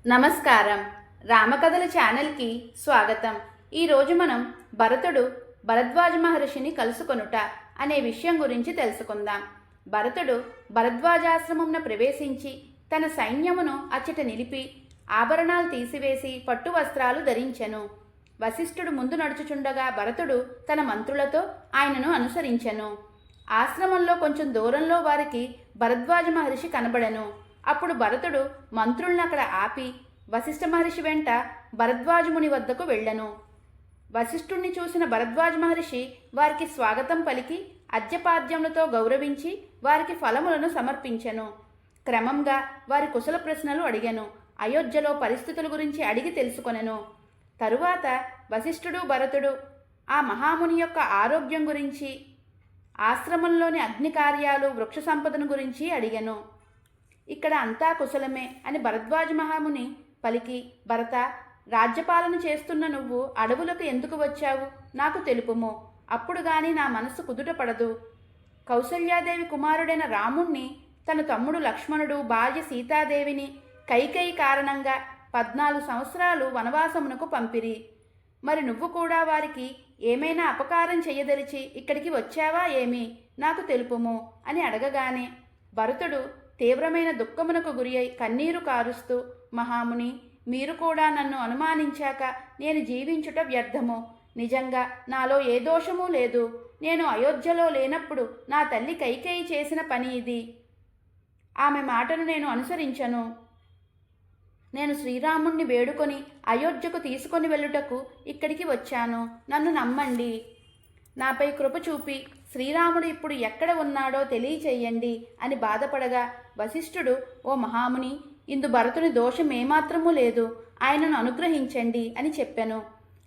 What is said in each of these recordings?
నమస్కారం. రామకథల ఛానల్కి స్వాగతం. ఈరోజు మనం భరతుడు భరద్వాజ మహర్షిని కలుసుకొనుట అనే విషయం గురించి తెలుసుకుందాం. భరతుడు భరద్వాజాశ్రమమున ప్రవేశించి తన సైన్యమును అచ్చట నిలిపి ఆభరణాలు తీసివేసి పట్టు వస్త్రాలు ధరించెను. వశిష్ఠుడు ముందు నడుచుచుండగా భరతుడు తన మంత్రులతో ఆయనను అనుసరించెను. ఆశ్రమంలో కొంచెం దూరంలో వారికి భరద్వాజ మహర్షి కనబడెను. అప్పుడు భరతుడు మంత్రులను అక్కడ ఆపి వశిష్ఠ మహర్షి వెంట భరద్వాజముని వద్దకు వెళ్ళెను. వశిష్ఠుణ్ణి చూసిన భరద్వాజ మహర్షి వారికి స్వాగతం పలికి అర్ఘ్యపాద్యములతో గౌరవించి వారికి ఫలములను సమర్పించెను. క్రమంగా వారి కుశల ప్రశ్నలు అడిగెను. అయోధ్యలో పరిస్థితుల గురించి అడిగి తెలుసుకొనెను. తరువాత వశిష్ఠుడు భరతుడు ఆ మహాముని యొక్క ఆరోగ్యం గురించి, ఆశ్రమంలోని అగ్ని కార్యాలు, వృక్ష సంపదను గురించి అడిగెను. ఇక్కడ అంతా కుశలమే అని భరద్వాజ మహాముని పలికి, భరత, రాజ్యపాలన చేస్తున్న నువ్వు అడవులకు ఎందుకు వచ్చావు నాకు తెలుపుము. అప్పుడు గాని నా మనస్సు కుదుటపడదు. కౌసల్యాదేవి కుమారుడైన రాముణ్ణి, తన తమ్ముడు లక్ష్మణుడు, భార్య సీతాదేవిని కైకేయి కారణంగా 14 సంవత్సరాలు వనవాసమునకు పంపిరి. మరి నువ్వు కూడా వారికి ఏమైనా అపకారం చెయ్యదలిచి ఇక్కడికి వచ్చావా ఏమి నాకు తెలుపుము అని అడగగానే భరతుడు తీవ్రమైన దుఃఖమునకు గురి అయి కన్నీరు కారుస్తూ, మహాముని, మీరు కూడా నన్ను అనుమానించాక నేను జీవించుట వ్యర్థము. నిజంగా నాలో ఏ దోషమూ లేదు. నేను అయోధ్యలో లేనప్పుడు నా తల్లి కైకేయి చేసిన పని ఇది. ఆమె మాటను నేను అనుసరించను. నేను శ్రీరాముణ్ణి వేడుకొని అయోధ్యకు తీసుకొని వెళ్ళుటకు ఇక్కడికి వచ్చాను. నన్ను నమ్మండి. నాపై కృప చూపి శ్రీరాముడు ఇప్పుడు ఎక్కడ ఉన్నాడో తెలియచేయండి అని బాధపడగా వశిష్ఠుడు, ఓ మహాముని, ఇందు భరతుని దోషం ఏమాత్రమూ లేదు. ఆయనను అనుగ్రహించండి అని చెప్పాను.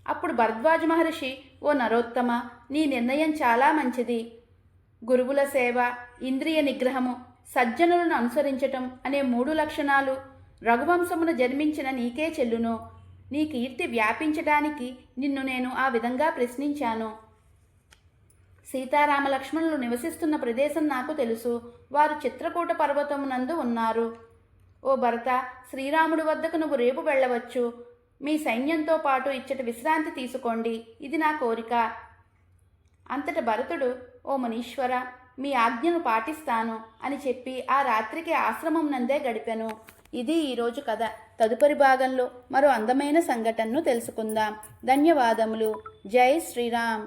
అప్పుడు భరద్వాజ మహర్షి, ఓ నరోత్తమ, నీ నిర్ణయం చాలా మంచిది. గురువుల సేవ, ఇంద్రియ నిగ్రహము, సజ్జనులను అనుసరించటం అనే 3 లక్షణాలు రఘువంశమున జన్మించిన నీకే చెల్లును. నీ కీర్తి వ్యాపించటానికి నిన్ను నేను ఆ విధంగా ప్రశ్నించాను. సీతారామ లక్ష్మణులు నివసిస్తున్న ప్రదేశం నాకు తెలుసు. వారు చిత్రకూట పర్వతమునందు ఉన్నారు. ఓ భరత, శ్రీరాముడి వద్దకు నువ్వు రేపు వెళ్ళవచ్చు. మీ సైన్యంతో పాటు ఇచ్చట విశ్రాంతి తీసుకోండి. ఇది నా కోరిక. అంతట భరతుడు, ఓ మునీశ్వర, మీ ఆజ్ఞను పాటిస్తాను అని చెప్పి ఆ రాత్రికి ఆశ్రమం నందే గడిపెను. ఇది ఈరోజు కథ. తదుపరి భాగంలో మరో అందమైన సంఘటనను తెలుసుకుందాం. ధన్యవాదములు. జై శ్రీరామ్.